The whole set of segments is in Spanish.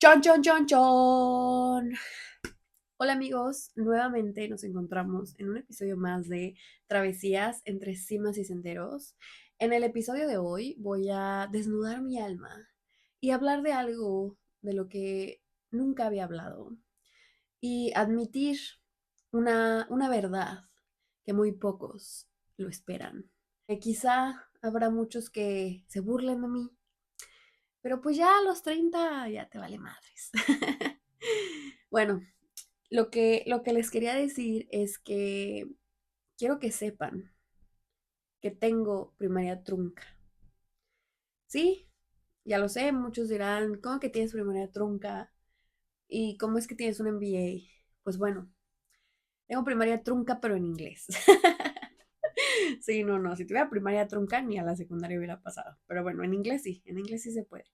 Chon, chon, chon, chon. Hola amigos, nuevamente nos encontramos en un episodio más de Travesías entre cimas y senderos. En el episodio de hoy voy a desnudar mi alma y hablar de algo de lo que nunca había hablado y admitir una verdad que muy pocos lo esperan. Quizá habrá muchos que se burlen de mí, pero pues ya a los 30 ya te vale madres. Bueno, lo que les quería decir es que quiero que sepan que tengo primaria trunca. Sí, ya lo sé, muchos dirán, ¿cómo que tienes primaria trunca? ¿Y cómo es que tienes un MBA? Pues bueno, tengo primaria trunca, pero en inglés. Sí, no, si tuviera primaria trunca, ni a la secundaria hubiera pasado. Pero bueno, en inglés sí se puede.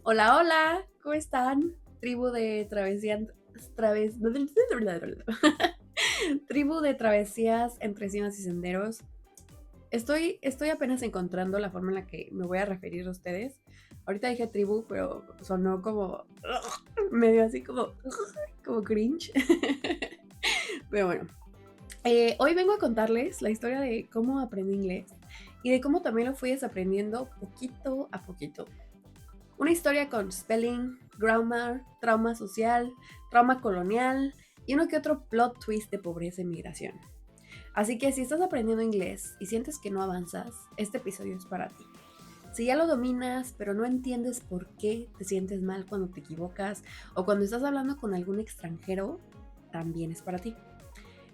Hola, hola, ¿cómo están? Tribu de travesías, tribu de travesías entre cimas y senderos. Estoy apenas encontrando la forma en la que me voy a referir a ustedes. Ahorita dije tribu, pero sonó como medio así como cringe. Pero bueno, hoy vengo a contarles la historia de cómo aprendí inglés y de cómo también lo fui desaprendiendo poquito a poquito. Una historia con spelling, grammar, trauma social, trauma colonial y uno que otro plot twist de pobreza y migración. Así que si estás aprendiendo inglés y sientes que no avanzas, este episodio es para ti. Si ya lo dominas, pero no entiendes por qué te sientes mal cuando te equivocas o cuando estás hablando con algún extranjero, también es para ti.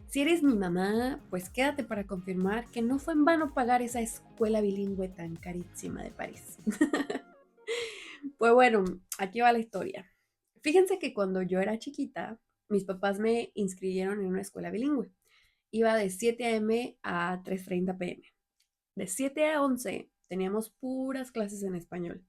Si eres mi mamá, pues quédate para confirmar que no fue en vano pagar esa escuela bilingüe tan carísima de París. Pues bueno, aquí va la historia. Fíjense que cuando yo era chiquita, mis papás me inscribieron en una escuela bilingüe. Iba de 7 a.m. a 3:30 p.m. De 7 a 11 teníamos puras clases en español.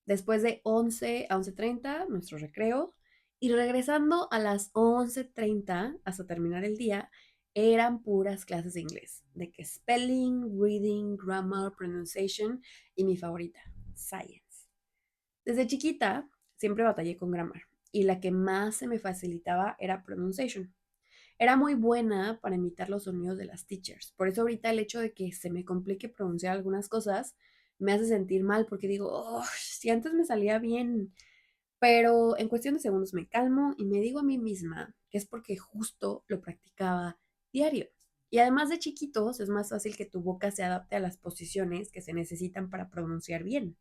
Después de 11 a 11:30, nuestro recreo. Y regresando a las 11:30 hasta terminar el día, eran puras clases de inglés. De que spelling, reading, grammar, pronunciation y mi favorita, science. Desde chiquita siempre batallé con grammar y la que más se me facilitaba era pronunciation. Era muy buena para imitar los sonidos de las teachers. Por eso ahorita el hecho de que se me complique pronunciar algunas cosas me hace sentir mal porque digo, oh, si antes me salía bien, pero en cuestión de segundos me calmo y me digo a mí misma que es porque justo lo practicaba diario. Y además de chiquitos es más fácil que tu boca se adapte a las posiciones que se necesitan para pronunciar bien.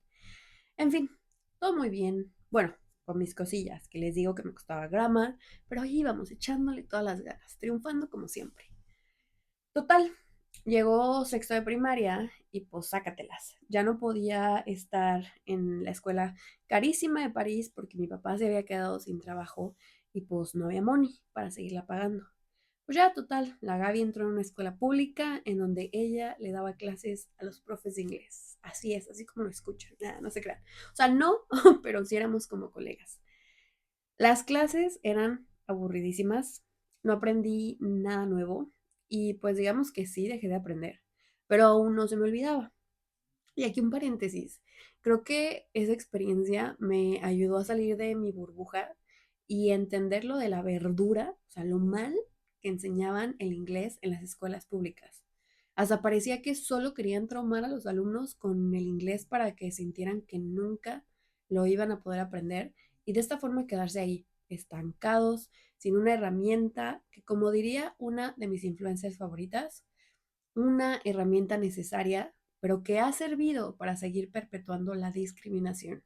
En fin, todo muy bien. Bueno, con mis cosillas, que les digo que me costaba grama, pero ahí íbamos echándole todas las ganas, triunfando como siempre. Total, llegó sexto de primaria y pues sácatelas. Ya no podía estar en la escuela carísima de París porque mi papá se había quedado sin trabajo y pues no había money para seguirla pagando. Pues ya, total, la Gaby entró en una escuela pública en donde ella le daba clases a los profes de inglés. Así es, así como lo escuchan, nada, no se crean. O sea, no, pero sí éramos como colegas. Las clases eran aburridísimas, no aprendí nada nuevo y pues digamos que sí, dejé de aprender, pero aún no se me olvidaba. Y aquí un paréntesis, creo que esa experiencia me ayudó a salir de mi burbuja y entender lo de la verdura, o sea, lo mal que enseñaban el inglés en las escuelas públicas. Hasta parecía que solo querían traumar a los alumnos con el inglés para que sintieran que nunca lo iban a poder aprender y de esta forma quedarse ahí, estancados, sin una herramienta que, como diría una de mis influencers favoritas, una herramienta necesaria, pero que ha servido para seguir perpetuando la discriminación.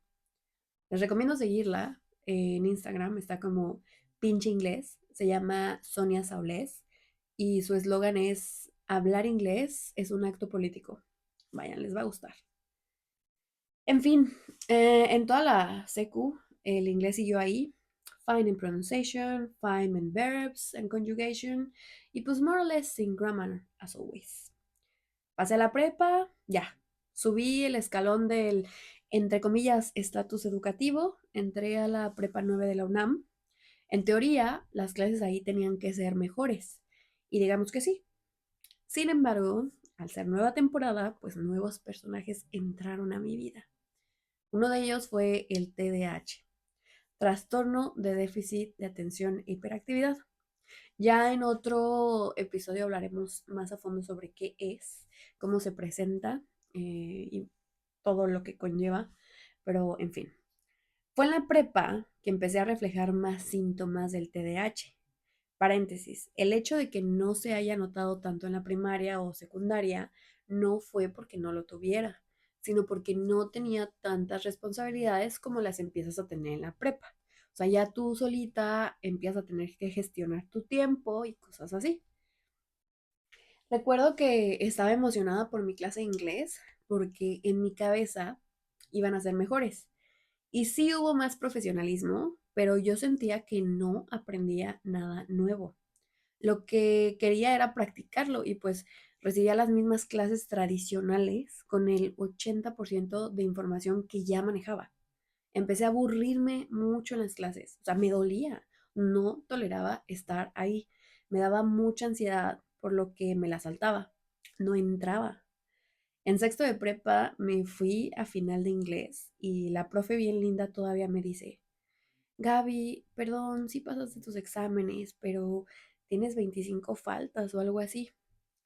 Les recomiendo seguirla en Instagram, está como pinche inglés, se llama Sonia Saulés y su eslogan es hablar inglés es un acto político. Vayan, les va a gustar. En fin, en toda la secu, el inglés siguió ahí. Fine in pronunciation, fine in verbs and conjugation, y pues more or less in grammar, as always. Pasé a la prepa, ya. Subí el escalón del, entre comillas, estatus educativo. Entré a la prepa 9 de la UNAM. En teoría, las clases ahí tenían que ser mejores. Y digamos que sí. Sin embargo, al ser nueva temporada, pues nuevos personajes entraron a mi vida. Uno de ellos fue el TDAH, trastorno de déficit de atención e hiperactividad. Ya en otro episodio hablaremos más a fondo sobre qué es, cómo se presenta y todo lo que conlleva, pero en fin. Fue en la prepa que empecé a reflejar más síntomas del TDAH. Paréntesis, el hecho de que no se haya notado tanto en la primaria o secundaria no fue porque no lo tuviera, sino porque no tenía tantas responsabilidades como las empiezas a tener en la prepa. O sea, ya tú solita empiezas a tener que gestionar tu tiempo y cosas así. Recuerdo que estaba emocionada por mi clase de inglés porque en mi cabeza iban a ser mejores. Y sí hubo más profesionalismo, pero yo sentía que no aprendía nada nuevo. Lo que quería era practicarlo y pues recibía las mismas clases tradicionales con el 80% de información que ya manejaba. Empecé a aburrirme mucho en las clases, o sea, me dolía, no toleraba estar ahí, me daba mucha ansiedad por lo que me la saltaba, no entraba. En sexto de prepa me fui a final de inglés y la profe bien linda todavía me dice, Gaby, perdón si pasaste tus exámenes, pero tienes 25 faltas o algo así.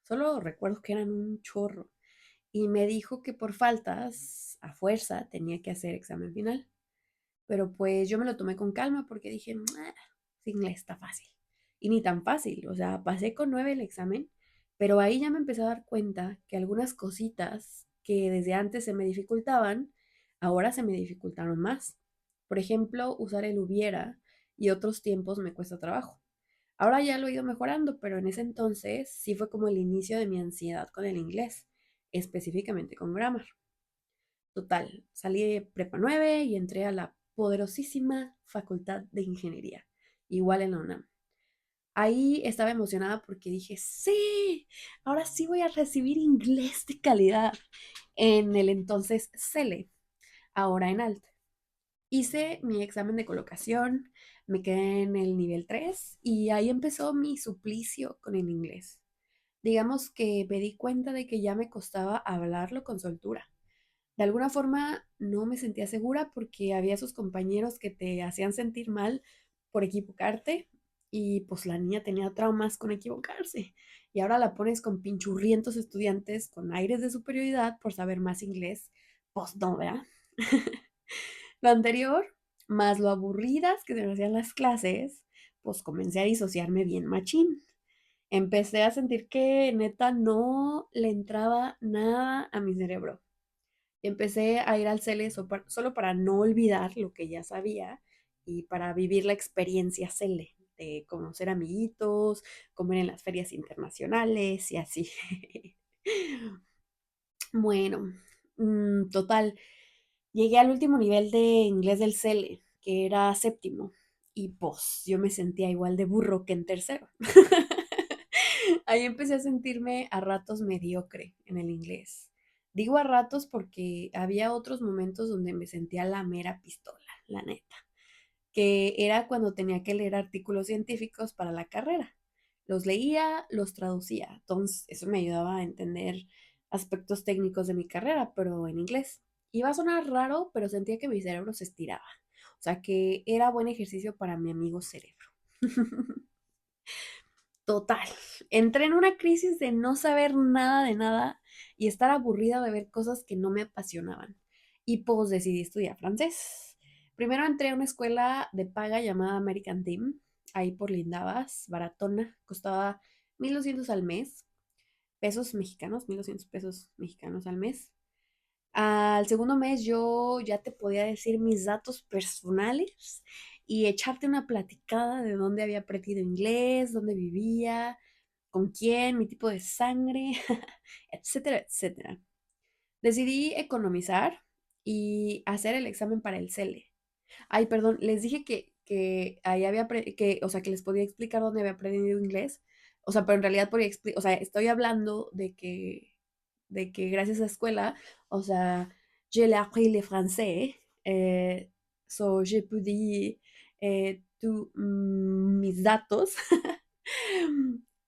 Solo recuerdo que eran un chorro. Y me dijo que por faltas, a fuerza, tenía que hacer examen final. Pero pues yo me lo tomé con calma porque dije, "Ah, inglés está fácil. Y ni tan fácil, o sea, pasé con 9 el examen, pero ahí ya me empecé a dar cuenta que algunas cositas que desde antes se me dificultaban, ahora se me dificultaron más. Por ejemplo, usar el hubiera y otros tiempos me cuesta trabajo. Ahora ya lo he ido mejorando, pero en ese entonces sí fue como el inicio de mi ansiedad con el inglés, específicamente con grammar. Total, salí de Prepa 9 y entré a la poderosísima Facultad de Ingeniería, igual en la UNAM. Ahí estaba emocionada porque dije, sí, ahora sí voy a recibir inglés de calidad en el entonces CELE, ahora en ALT. Hice mi examen de colocación, me quedé en el nivel 3 y ahí empezó mi suplicio con el inglés. Digamos que me di cuenta de que ya me costaba hablarlo con soltura. De alguna forma no me sentía segura porque había esos compañeros que te hacían sentir mal por equivocarte y pues la niña tenía traumas con equivocarse y ahora la pones con pinchurrientos estudiantes con aires de superioridad por saber más inglés. Pues no, ¿verdad? Lo anterior, más lo aburridas que se me hacían las clases, pues comencé a disociarme bien machín. Empecé a sentir que neta no le entraba nada a mi cerebro. Empecé a ir al CELE solo para no olvidar lo que ya sabía y para vivir la experiencia CELE, de conocer amiguitos, comer en las ferias internacionales y así. Bueno, total, llegué al último nivel de inglés del CELE, que era séptimo, y pues yo me sentía igual de burro que en tercero. Ahí empecé a sentirme a ratos mediocre en el inglés. Digo a ratos porque había otros momentos donde me sentía la mera pistola, la neta, que era cuando tenía que leer artículos científicos para la carrera. Los leía, los traducía, entonces eso me ayudaba a entender aspectos técnicos de mi carrera, pero en inglés. Iba a sonar raro, pero sentía que mi cerebro se estiraba. O sea que era buen ejercicio para mi amigo cerebro. Total. Entré en una crisis de no saber nada de nada y estar aburrida de ver cosas que no me apasionaban. Y pues decidí estudiar francés. Primero entré a una escuela de paga llamada American Team, ahí por Lindavas, baratona, costaba 1,200 al mes, pesos mexicanos, 1,200 pesos mexicanos al mes. Al segundo mes yo ya te podía decir mis datos personales y echarte una platicada de dónde había aprendido inglés, dónde vivía, con quién, mi tipo de sangre, etcétera, etcétera. Decidí economizar y hacer el examen para el CELE. Ay, perdón, les dije que ahí que, o sea, que les podía explicar dónde había aprendido inglés. O sea, pero en realidad podía explicar, o sea, estoy hablando de que gracias a la escuela, o sea, je l'ai appris le français, so je peux dire mis datos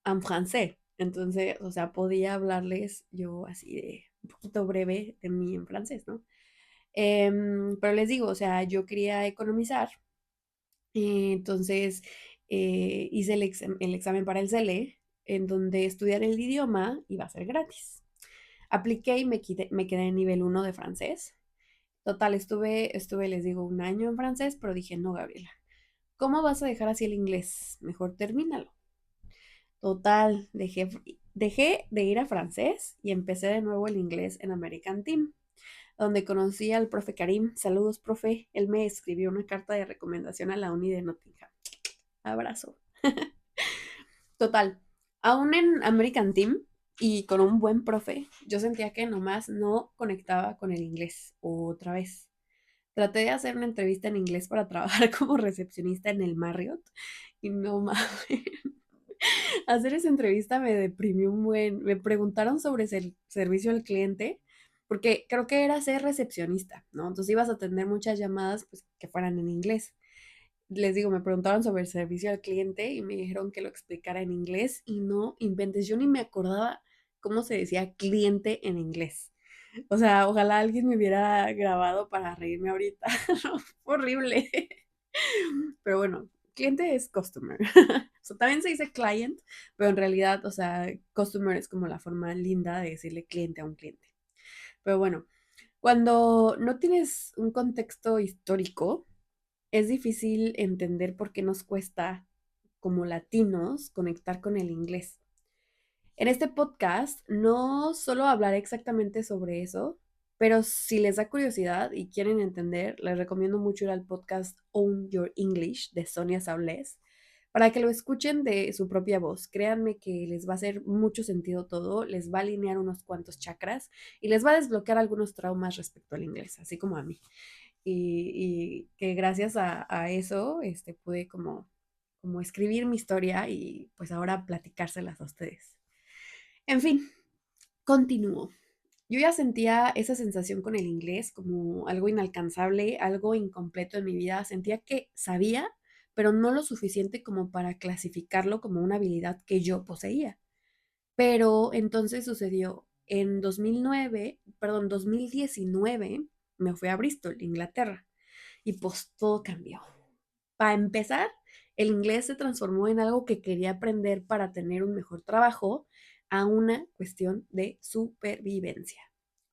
en francés. Entonces, o sea, podía hablarles yo así de un poquito breve de mí en francés, ¿no? Pero les digo, o sea, yo quería economizar, entonces hice el examen para el CELE, en donde estudiar el idioma iba a ser gratis. Apliqué y me quedé en nivel 1 de francés. Total, estuve, les digo, un año en francés, pero dije, no, Gabriela, ¿cómo vas a dejar así el inglés? Mejor termínalo. Total, dejé de ir a francés y empecé de nuevo el inglés en American Team, donde conocí al profe Karim. Saludos, profe. Él me escribió una carta de recomendación a la uni de Nottingham. Abrazo. Total, aún en American Team y con un buen profe, yo sentía que nomás no conectaba con el inglés otra vez. Traté de hacer una entrevista en inglés para trabajar como recepcionista en el Marriott y no mames. Hacer esa entrevista me deprimió un buen. Me preguntaron sobre el servicio al cliente, porque creo que era ser recepcionista, ¿no? Entonces ibas a atender muchas llamadas pues, que fueran en inglés. Les digo, me preguntaron sobre el servicio al cliente y me dijeron que lo explicara en inglés y no inventes, yo ni me acordaba cómo se decía cliente en inglés. O sea, ojalá alguien me hubiera grabado para reírme ahorita. No, fue horrible. Pero bueno, cliente es customer. O sea, también se dice client, pero en realidad, o sea, customer es como la forma linda de decirle cliente a un cliente. Pero bueno, cuando no tienes un contexto histórico, es difícil entender por qué nos cuesta, como latinos, conectar con el inglés. En este podcast no solo hablaré exactamente sobre eso, pero si les da curiosidad y quieren entender, les recomiendo mucho ir al podcast Own Your English de Sonia Saules para que lo escuchen de su propia voz. Créanme que les va a hacer mucho sentido todo, les va a alinear unos cuantos chakras y les va a desbloquear algunos traumas respecto al inglés, así como a mí. Y que gracias a eso pude como escribir mi historia y pues ahora platicárselas a ustedes. En fin, continúo. Yo ya sentía esa sensación con el inglés como algo inalcanzable, algo incompleto en mi vida. Sentía que sabía, pero no lo suficiente como para clasificarlo como una habilidad que yo poseía. Pero entonces sucedió en 2009, perdón, 2019, me fui a Bristol, Inglaterra, y pues todo cambió. Para empezar, el inglés se transformó en algo que quería aprender para tener un mejor trabajo a una cuestión de supervivencia.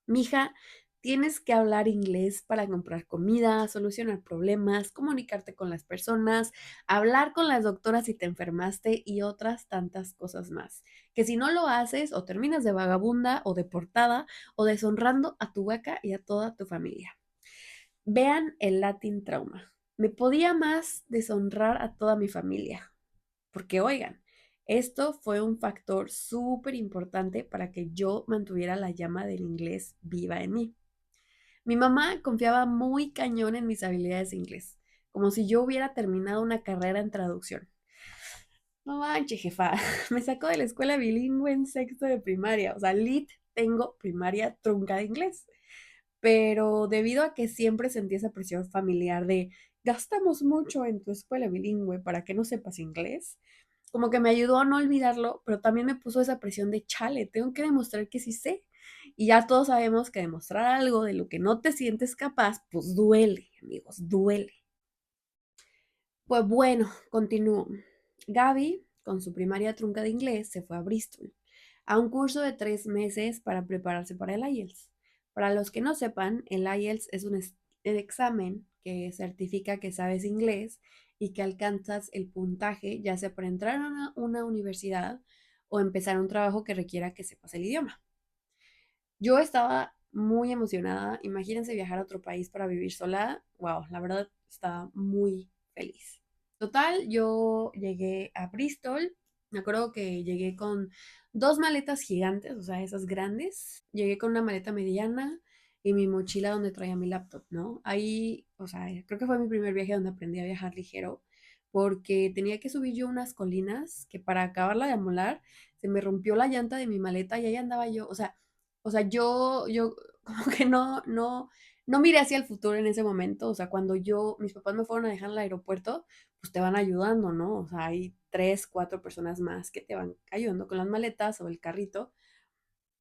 Mija, tienes que hablar inglés para comprar comida, solucionar problemas, comunicarte con las personas, hablar con las doctoras si te enfermaste y otras tantas cosas más. Que si no lo haces, o terminas de vagabunda o deportada o deshonrando a tu vaca y a toda tu familia. Vean el Latin Trauma. Me podía más deshonrar a toda mi familia, porque oigan, esto fue un factor súper importante para que yo mantuviera la llama del inglés viva en mí. Mi mamá confiaba muy cañón en mis habilidades de inglés, como si yo hubiera terminado una carrera en traducción. No manches, jefa, me sacó de la escuela bilingüe en sexto de primaria, o sea, lit tengo primaria trunca de inglés, pero debido a que siempre sentí esa presión familiar de gastamos mucho en tu escuela bilingüe para que no sepas inglés, como que me ayudó a no olvidarlo, pero también me puso esa presión de chale, tengo que demostrar que sí sé. Y ya todos sabemos que demostrar algo de lo que no te sientes capaz, pues duele, amigos, duele. Pues bueno, continúo. Gaby, con su primaria trunca de inglés, se fue a Bristol, a un curso de 3 meses para prepararse para el IELTS. Para los que no sepan, el IELTS es el examen que certifica que sabes inglés y que alcanzas el puntaje, ya sea para entrar a una universidad o empezar un trabajo que requiera que sepas el idioma. Yo estaba muy emocionada. Imagínense viajar a otro país para vivir sola. Wow, la verdad estaba muy feliz. Total, yo llegué a Bristol. Me acuerdo que llegué con dos maletas gigantes, o sea, esas grandes. Llegué con una maleta mediana y mi mochila donde traía mi laptop, ¿no? Ahí, o sea, creo que fue mi primer viaje donde aprendí a viajar ligero, porque tenía que subir yo unas colinas que para acabarla de amolar, se me rompió la llanta de mi maleta y ahí andaba yo, o sea, yo como que no miré hacia el futuro en ese momento. O sea, cuando mis papás me fueron a dejar al aeropuerto, pues te van ayudando, ¿no? O sea, hay tres, cuatro personas más que te van ayudando con las maletas o el carrito.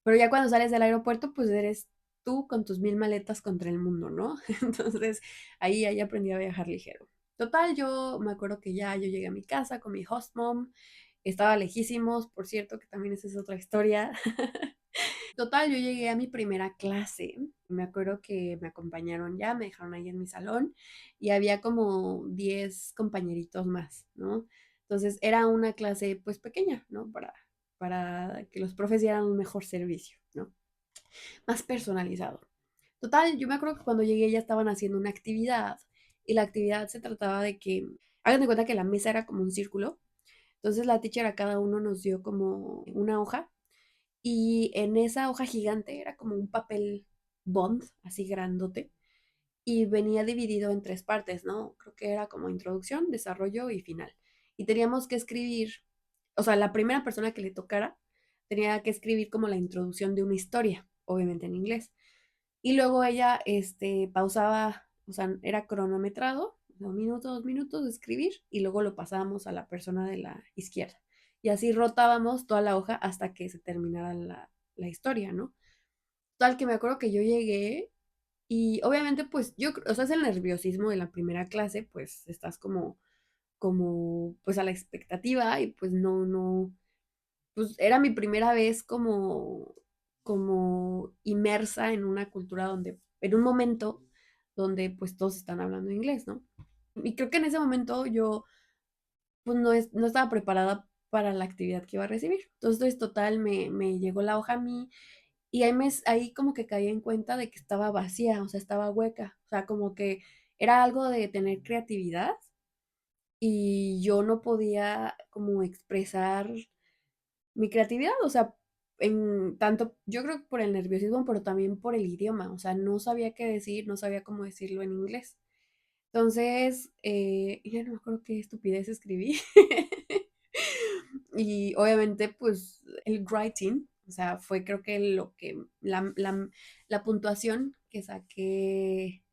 Pero ya cuando sales del aeropuerto, pues eres tú con tus 1000 maletas contra el mundo, ¿no? Entonces ahí aprendí a viajar ligero. Total, yo me acuerdo que ya yo llegué a mi casa con mi host mom, estaba lejísimos, por cierto, que también esa es otra historia. Total, yo llegué a mi primera clase. Me acuerdo que me acompañaron ya, me dejaron ahí en mi salón y había como 10 compañeritos más, ¿no? Entonces era una clase pues pequeña, ¿no? Para que los profes dieran un mejor servicio, ¿no? Más personalizado. Total, yo me acuerdo que cuando llegué ya estaban haciendo una actividad y la actividad se trataba de que, hagan de cuenta que la mesa era como un círculo. Entonces la teacher a cada uno nos dio como una hoja y en esa hoja gigante era como un papel bond, así grandote, y venía dividido en tres partes, ¿no? Creo que era como introducción, desarrollo y final. Y teníamos que escribir, o sea, la primera persona que le tocara tenía que escribir como la introducción de una historia, obviamente en inglés. Y luego ella, pausaba, o sea, era cronometrado, 2 minutos, 2 minutos de escribir, y luego lo pasábamos a la persona de la izquierda. Y así rotábamos toda la hoja hasta que se terminara la historia, ¿no? Tal que me acuerdo que yo llegué y obviamente pues o sea, es el nerviosismo de la primera clase, pues estás como, pues a la expectativa y pues no, pues era mi primera vez como inmersa en una cultura donde, en un momento donde pues todos están hablando inglés, ¿no? Y creo que en ese momento yo pues no estaba preparada para la actividad que iba a recibir. Entonces, total, me llegó la hoja a mí y ahí como que caí en cuenta de que estaba vacía, o sea, estaba hueca, o sea, como que era algo de tener creatividad y yo no podía como expresar mi creatividad, o sea, en tanto, yo creo que por el nerviosismo, pero también por el idioma, o sea, no sabía qué decir, no sabía cómo decirlo en inglés. Entonces, ya no me acuerdo qué estupidez escribí. Y obviamente, pues, el writing, o sea, fue creo que la puntuación que saqué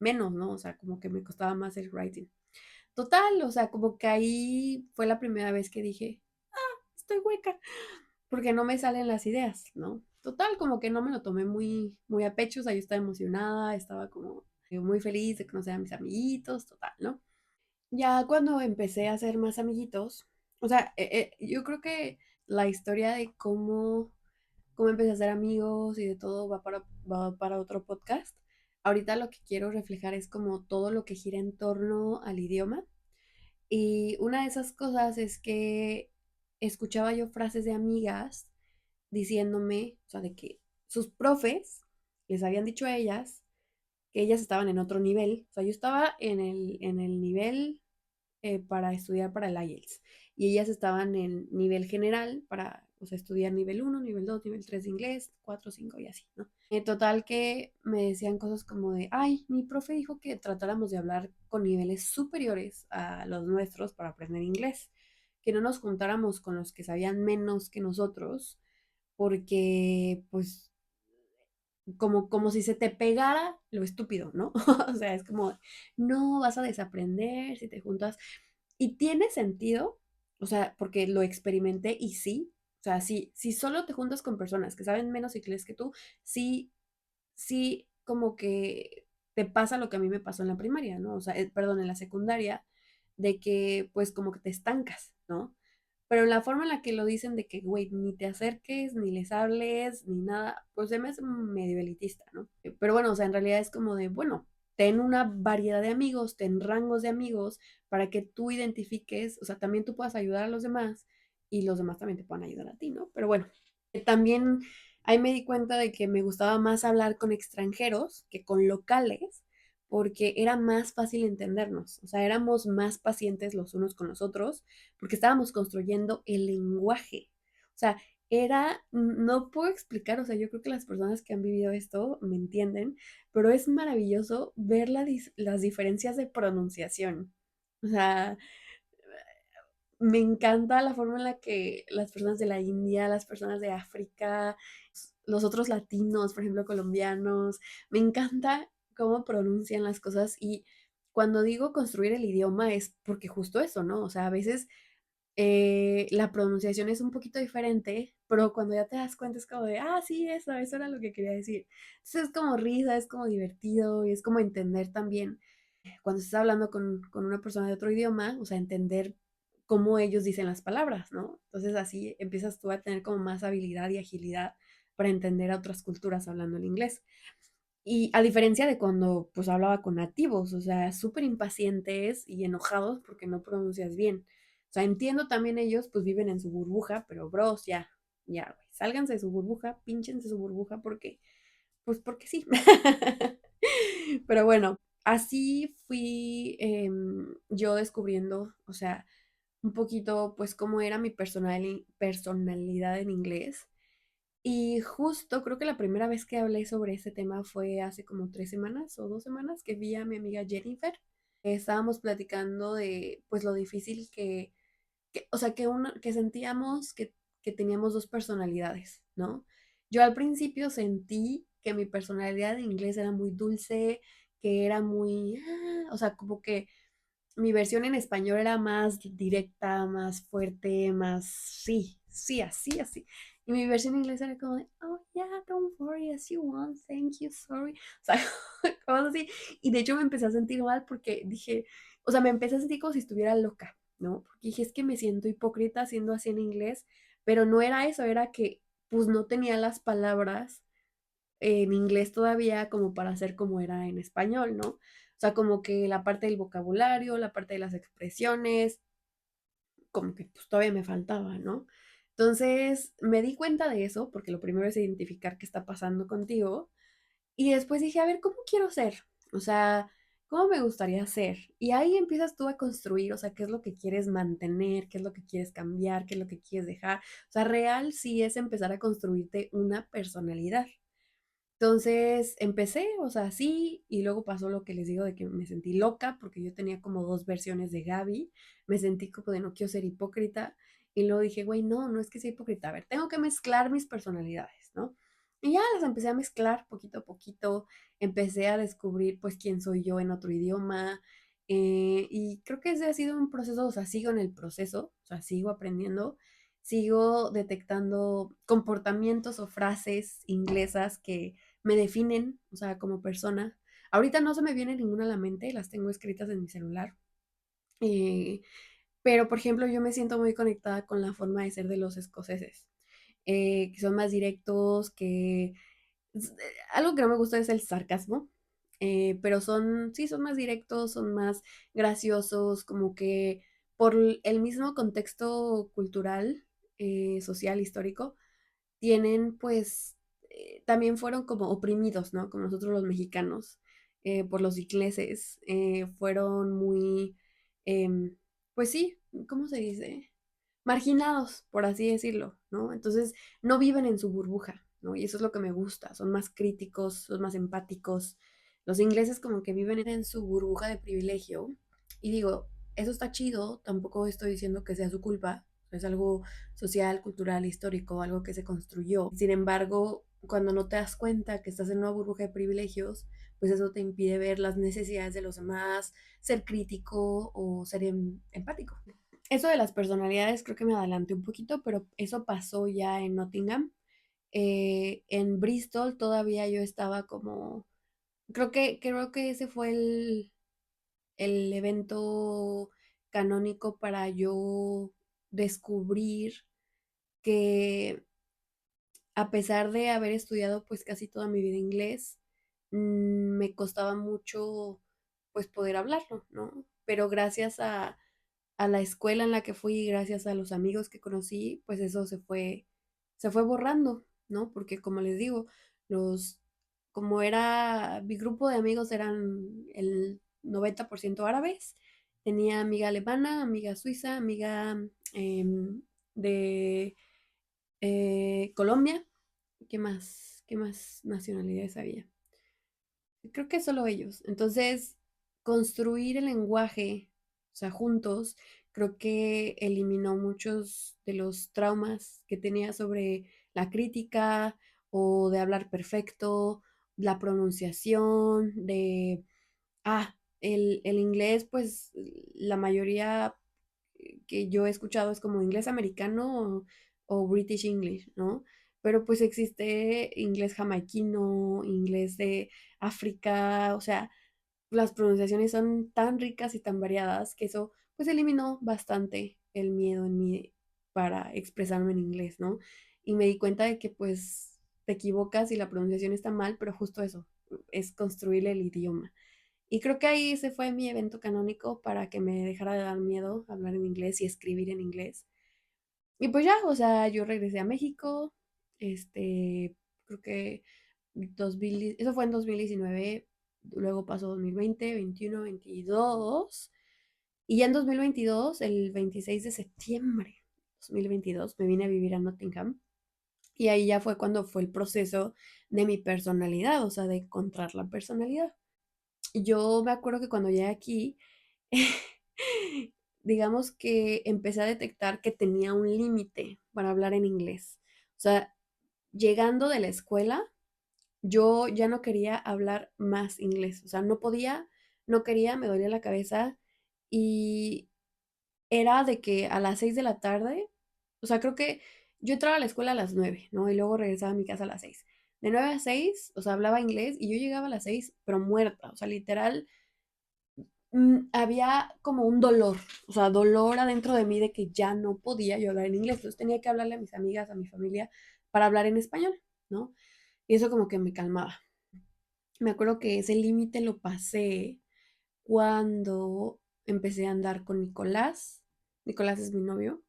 menos, ¿no? O sea, como que me costaba más el writing. Total, o sea, como que ahí fue la primera vez que dije, estoy hueca, porque no me salen las ideas, ¿no? Total, como que no me lo tomé muy a pecho, o sea, yo estaba emocionada, estaba como muy feliz de conocer a mis amiguitos, total, ¿no? Ya cuando empecé a hacer más amiguitos, o sea, yo creo que la historia de cómo empecé a hacer amigos y de todo va para otro podcast. Ahorita lo que quiero reflejar es como todo lo que gira en torno al idioma. Y una de esas cosas es que escuchaba yo frases de amigas diciéndome, o sea, de que sus profes les habían dicho a ellas que ellas estaban en otro nivel. O sea, yo estaba en el nivel para estudiar para el IELTS. Y ellas estaban en nivel general para, o sea, estudiar nivel uno, nivel 2, nivel 3 de inglés, 4, 5 y así, ¿no? Total que me decían cosas como de, ay, mi profe dijo que tratáramos de hablar con niveles superiores a los nuestros para aprender inglés, que no nos juntáramos con los que sabían menos que nosotros, porque pues como si se te pegara lo estúpido, ¿no? O sea, es como, no vas a desaprender si te juntas. Y tiene sentido, o sea, porque lo experimenté y sí, o sea, si solo te juntas con personas que saben menos inglés que tú, sí, como que te pasa lo que a mí me pasó en la primaria, ¿no? O sea, perdón, en la secundaria, de que pues como que te estancas, ¿no? Pero la forma en la que lo dicen de que, güey, ni te acerques, ni les hables, ni nada, pues se me hace medio elitista, ¿no? Pero bueno, o sea, en realidad es como de, bueno, ten una variedad de amigos, ten rangos de amigos para que tú identifiques, o sea, también tú puedas ayudar a los demás y los demás también te puedan ayudar a ti, ¿no? Pero bueno, también ahí me di cuenta de que me gustaba más hablar con extranjeros que con locales, porque era más fácil entendernos, o sea, éramos más pacientes los unos con los otros, porque estábamos construyendo el lenguaje. O sea, no puedo explicar, o sea, yo creo que las personas que han vivido esto me entienden, pero es maravilloso ver las diferencias de pronunciación. O sea, me encanta la forma en la que las personas de la India, las personas de África, los otros latinos, por ejemplo, colombianos, me encanta cómo pronuncian las cosas y cuando digo construir el idioma es porque justo eso, ¿no? O sea, a veces la pronunciación es un poquito diferente, pero cuando ya te das cuenta es como de, ah, sí, eso era lo que quería decir. Entonces es como risa, es como divertido y es como entender también cuando estás hablando con una persona de otro idioma, o sea, entender cómo ellos dicen las palabras, ¿no? Entonces así empiezas tú a tener como más habilidad y agilidad para entender a otras culturas hablando el inglés. Y a diferencia de cuando pues hablaba con nativos, o sea, súper impacientes y enojados porque no pronuncias bien. O sea, entiendo también ellos pues viven en su burbuja, pero bros, ya, ya, güey, sálganse de su burbuja, pínchense su burbuja porque, pues porque sí. Pero bueno, así fui yo descubriendo, o sea, un poquito pues cómo era mi personalidad en inglés. Y justo creo que la primera vez que hablé sobre ese tema fue hace como 3 semanas o 2 semanas que vi a mi amiga Jennifer. Estábamos platicando de pues lo difícil o sea, que sentíamos que teníamos dos personalidades, ¿no? Yo al principio sentí que mi personalidad en inglés era muy dulce, que era muy, o sea, como que mi versión en español era más directa, más fuerte, más sí, sí, así, así. Y mi versión en inglés era como de, oh, yeah, don't worry, as you want, thank you, sorry. O sea, cosas así. Y de hecho me empecé a sentir mal porque dije, o sea, me empecé a sentir como si estuviera loca, ¿no? Porque dije, es que me siento hipócrita siendo así en inglés, pero no era eso, era que pues no tenía las palabras en inglés todavía como para hacer como era en español, ¿no? O sea, como que la parte del vocabulario, la parte de las expresiones, como que pues todavía me faltaba, ¿no? Entonces me di cuenta de eso, porque lo primero es identificar qué está pasando contigo, y después dije, a ver, ¿cómo quiero ser? O sea, ¿cómo me gustaría ser? Y ahí empiezas tú a construir, o sea, qué es lo que quieres mantener, qué es lo que quieres cambiar, qué es lo que quieres dejar. O sea, real sí es empezar a construirte una personalidad. Entonces empecé, o sea, sí, y luego pasó lo que les digo de que me sentí loca porque yo tenía como dos versiones de Gaby, me sentí como de no quiero ser hipócrita y luego dije, güey, no, no es que sea hipócrita, a ver, tengo que mezclar mis personalidades, ¿no? Y ya las empecé a mezclar poquito a poquito, empecé a descubrir pues quién soy yo en otro idioma y creo que ese ha sido un proceso, o sea, sigo en el proceso, o sea, sigo aprendiendo, sigo detectando comportamientos o frases inglesas que me definen, o sea, como persona. Ahorita no se me viene ninguna a la mente, las tengo escritas en mi celular. eh, pero, por ejemplo, yo me siento muy conectada con la forma de ser de los escoceses, que son más directos, algo que no me gusta es el sarcasmo, pero sí, son más directos, son más graciosos, como que por el mismo contexto cultural, social, histórico, tienen pues, también fueron como oprimidos, ¿no? Como nosotros los mexicanos, por los ingleses, fueron muy, em, pues sí, ¿cómo se dice? Marginados, por así decirlo, ¿no? Entonces no viven en su burbuja, ¿no? Y eso es lo que me gusta, son más críticos, son más empáticos. Los ingleses como que viven en su burbuja de privilegio y digo, eso está chido, tampoco estoy diciendo que sea su culpa, es algo social, cultural, histórico, algo que se construyó. Sin embargo, cuando no te das cuenta que estás en una burbuja de privilegios, pues eso te impide ver las necesidades de los demás, ser crítico o ser empático. Eso de las personalidades creo que me adelanté un poquito, pero eso pasó ya en Nottingham. En Bristol todavía yo estaba como, creo que ese fue el evento canónico para yo descubrir que a pesar de haber estudiado pues casi toda mi vida inglés, me costaba mucho pues poder hablarlo, ¿no? Pero gracias a la escuela en la que fui, gracias a los amigos que conocí, pues eso se fue borrando, ¿no? Porque como les digo, mi grupo de amigos eran el 90% árabes, tenía amiga alemana, amiga suiza, amiga de Colombia. ¿Qué más? ¿Qué más nacionalidades había? Creo que solo ellos. Entonces, construir el lenguaje, o sea, juntos, creo que eliminó muchos de los traumas que tenía sobre la crítica o de hablar perfecto, la pronunciación, el inglés, pues la mayoría que yo he escuchado es como inglés americano o British English, ¿no? Pero pues existe inglés jamaiquino, inglés de África, o sea, las pronunciaciones son tan ricas y tan variadas que eso pues eliminó bastante el miedo en mí para expresarme en inglés, ¿no? Y me di cuenta de que pues te equivocas y la pronunciación está mal, pero justo eso, es construir el idioma. Y creo que ahí se fue mi evento canónico para que me dejara de dar miedo hablar en inglés y escribir en inglés. Y pues ya, o sea, yo regresé a México, creo que 2000, eso fue en 2019, luego pasó 2020, 21, 22, y ya en 2022, el 26 de septiembre de 2022, me vine a vivir a Nottingham, y ahí ya fue cuando fue el proceso de mi personalidad, o sea, de encontrar la personalidad. Yo me acuerdo que cuando llegué aquí, digamos que empecé a detectar que tenía un límite para hablar en inglés. O sea, llegando de la escuela, yo ya no quería hablar más inglés. O sea, no podía, no quería, me dolía la cabeza y era de que a las 6 de la tarde, o sea, creo que yo entraba a la escuela a las 9, ¿no? Y luego regresaba a mi casa a las 6. De 9 a 6, o sea, hablaba inglés y yo llegaba a las 6, pero muerta. O sea, literal, había como un dolor, o sea, dolor adentro de mí de que ya no podía yo hablar en inglés. Entonces tenía que hablarle a mis amigas, a mi familia, para hablar en español, ¿no? Y eso como que me calmaba. Me acuerdo que ese límite lo pasé cuando empecé a andar con Nicolás. Nicolás es mi novio.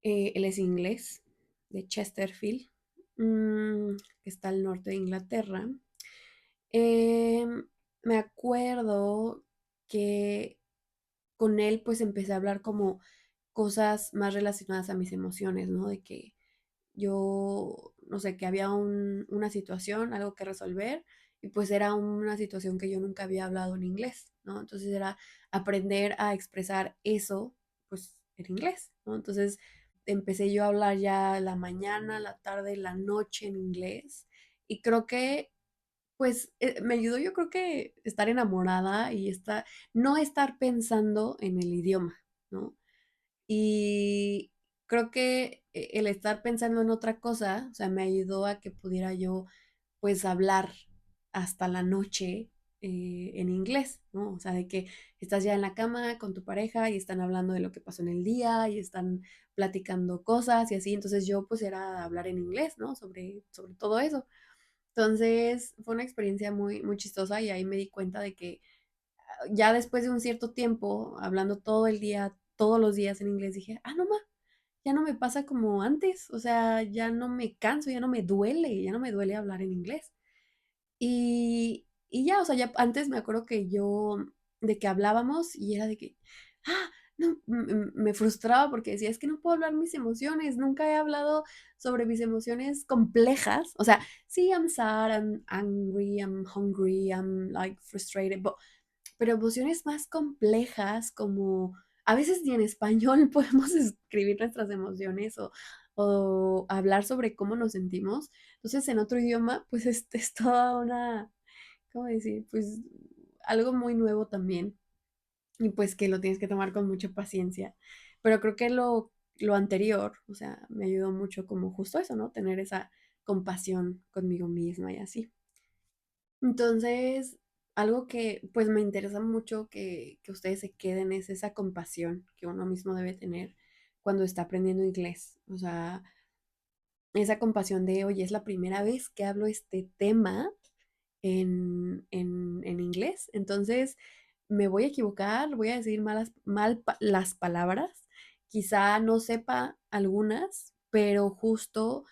Él es inglés, de Chesterfield, que está al norte de Inglaterra. Em, Me acuerdo que con él pues empecé a hablar como cosas más relacionadas a mis emociones, ¿no? De que yo, no sé, que había una situación, algo que resolver, y pues era una situación que yo nunca había hablado en inglés, ¿no? Entonces era aprender a expresar eso, pues en inglés, ¿no? Entonces empecé yo a hablar ya la mañana, la tarde, la noche en inglés, y creo que pues me ayudó, yo creo que estar enamorada y no estar pensando en el idioma, ¿no? Y creo que el estar pensando en otra cosa, o sea, me ayudó a que pudiera yo, pues, hablar hasta la noche en inglés, ¿no? O sea, de que estás ya en la cama con tu pareja y están hablando de lo que pasó en el día y están platicando cosas y así, entonces yo pues era hablar en inglés, ¿no? Sobre todo eso. Entonces fue una experiencia muy, muy chistosa y ahí me di cuenta de que ya después de un cierto tiempo, hablando todo el día, todos los días en inglés, dije, ah, no, ma, ya no me pasa como antes, o sea, ya no me canso, ya no me duele hablar en inglés. Y ya, o sea, ya antes me acuerdo que yo, de que hablábamos y era de que, ah, no, me frustraba porque decía, es que no puedo hablar mis emociones, nunca he hablado sobre mis emociones complejas, o sea, sí, I'm sad, I'm angry, I'm hungry, I'm like frustrated, pero emociones más complejas como a veces ni en español podemos escribir nuestras emociones o hablar sobre cómo nos sentimos. Entonces en otro idioma pues es toda una, ¿cómo decir? Pues algo muy nuevo también y pues que lo tienes que tomar con mucha paciencia. Pero creo que lo anterior, o sea, me ayudó mucho como justo eso, ¿no? Tener esa compasión conmigo misma y así. Entonces, algo que pues me interesa mucho que ustedes se queden es esa compasión que uno mismo debe tener cuando está aprendiendo inglés. O sea, esa compasión de, oye, es la primera vez que hablo este tema en inglés, entonces me voy a equivocar, voy a decir las palabras, quizá no sepa algunas, pero justo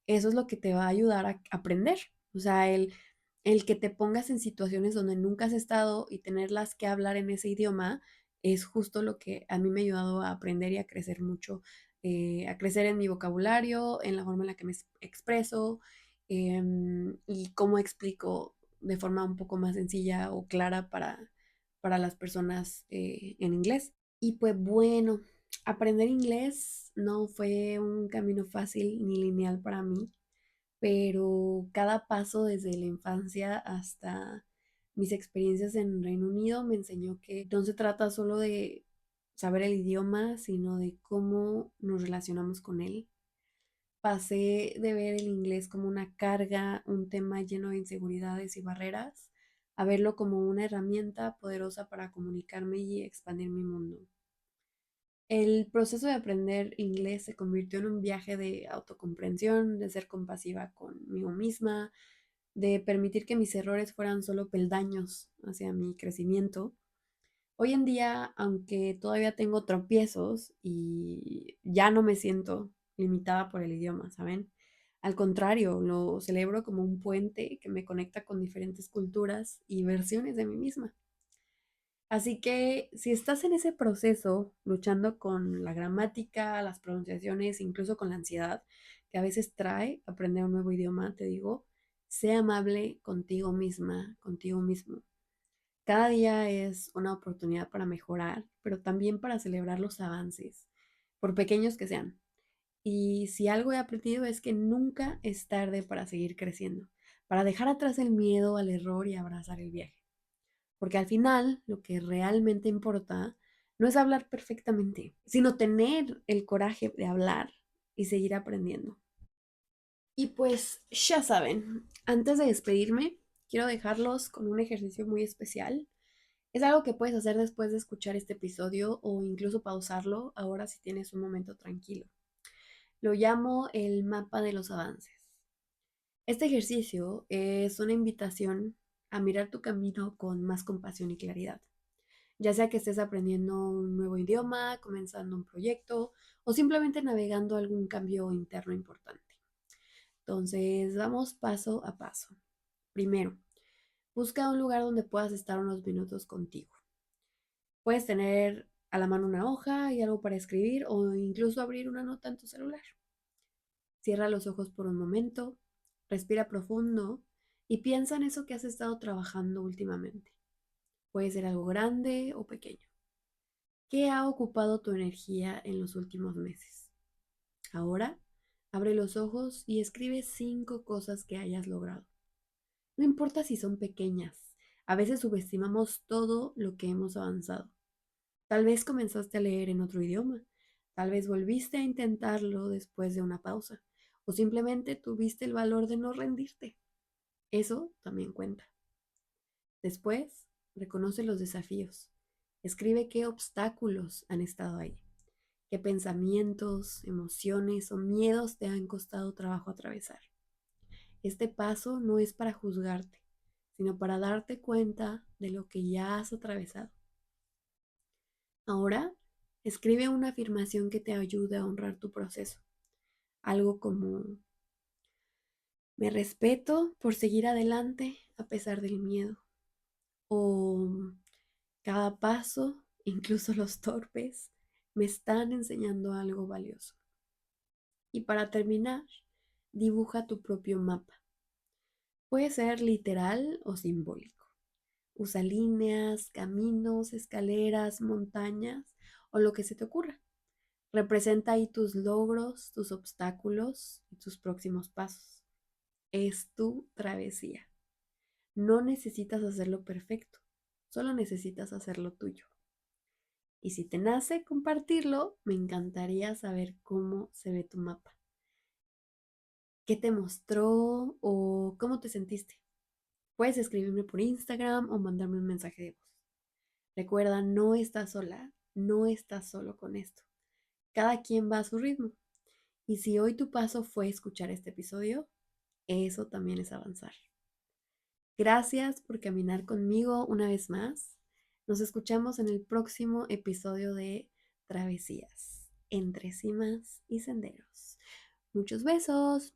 eso es lo que te va a ayudar a aprender. O sea, el que te pongas en situaciones donde nunca has estado y tenerlas que hablar en ese idioma es justo lo que a mí me ha ayudado a aprender y a crecer mucho, a crecer en mi vocabulario, en la forma en la que me expreso y cómo explico de forma un poco más sencilla o clara para las personas en inglés. Y pues bueno, aprender inglés no fue un camino fácil ni lineal para mí, pero cada paso desde la infancia hasta mis experiencias en Reino Unido me enseñó que no se trata solo de saber el idioma, sino de cómo nos relacionamos con él. Pasé de ver el inglés como una carga, un tema lleno de inseguridades y barreras, a verlo como una herramienta poderosa para comunicarme y expandir mi mundo. El proceso de aprender inglés se convirtió en un viaje de autocomprensión, de ser compasiva conmigo misma, de permitir que mis errores fueran solo peldaños hacia mi crecimiento. Hoy en día, aunque todavía tengo tropiezos y ya no me siento limitada por el idioma, ¿saben? Al contrario, lo celebro como un puente que me conecta con diferentes culturas y versiones de mí misma. Así que si estás en ese proceso, luchando con la gramática, las pronunciaciones, incluso con la ansiedad que a veces trae aprender un nuevo idioma, te digo, sé amable contigo misma, contigo mismo. Cada día es una oportunidad para mejorar, pero también para celebrar los avances, por pequeños que sean. Y si algo he aprendido es que nunca es tarde para seguir creciendo, para dejar atrás el miedo al error y abrazar el viaje. Porque al final lo que realmente importa no es hablar perfectamente, sino tener el coraje de hablar y seguir aprendiendo. Y pues ya saben, antes de despedirme, quiero dejarlos con un ejercicio muy especial. Es algo que puedes hacer después de escuchar este episodio o incluso pausarlo ahora si tienes un momento tranquilo. Lo llamo el mapa de los avances. Este ejercicio es una invitación a mirar tu camino con más compasión y claridad, ya sea que estés aprendiendo un nuevo idioma, comenzando un proyecto o simplemente navegando algún cambio interno importante. Entonces, vamos paso a paso. Primero, busca un lugar donde puedas estar unos minutos contigo. Puedes tener a la mano una hoja y algo para escribir o incluso abrir una nota en tu celular. Cierra los ojos por un momento, respira profundo y piensa en eso que has estado trabajando últimamente. Puede ser algo grande o pequeño. ¿Qué ha ocupado tu energía en los últimos meses? Ahora, abre los ojos y escribe 5 cosas que hayas logrado. No importa si son pequeñas, a veces subestimamos todo lo que hemos avanzado. Tal vez comenzaste a leer en otro idioma, tal vez volviste a intentarlo después de una pausa, o simplemente tuviste el valor de no rendirte. Eso también cuenta. Después, reconoce los desafíos. Escribe qué obstáculos han estado ahí, qué pensamientos, emociones o miedos te han costado trabajo atravesar. Este paso no es para juzgarte, sino para darte cuenta de lo que ya has atravesado. Ahora, escribe una afirmación que te ayude a honrar tu proceso. Algo como, me respeto por seguir adelante a pesar del miedo. O cada paso, incluso los torpes, me están enseñando algo valioso. Y para terminar, dibuja tu propio mapa. Puede ser literal o simbólico. Usa líneas, caminos, escaleras, montañas o lo que se te ocurra. Representa ahí tus logros, tus obstáculos y tus próximos pasos. Es tu travesía. No necesitas hacerlo perfecto, solo necesitas hacerlo tuyo. Y si te nace compartirlo, me encantaría saber cómo se ve tu mapa. ¿Qué te mostró o cómo te sentiste? Puedes escribirme por Instagram o mandarme un mensaje de voz. Recuerda, no estás sola, no estás solo con esto. Cada quien va a su ritmo. Y si hoy tu paso fue escuchar este episodio, eso también es avanzar. Gracias por caminar conmigo una vez más. Nos escuchamos en el próximo episodio de Travesías, entre cimas y senderos. Muchos besos.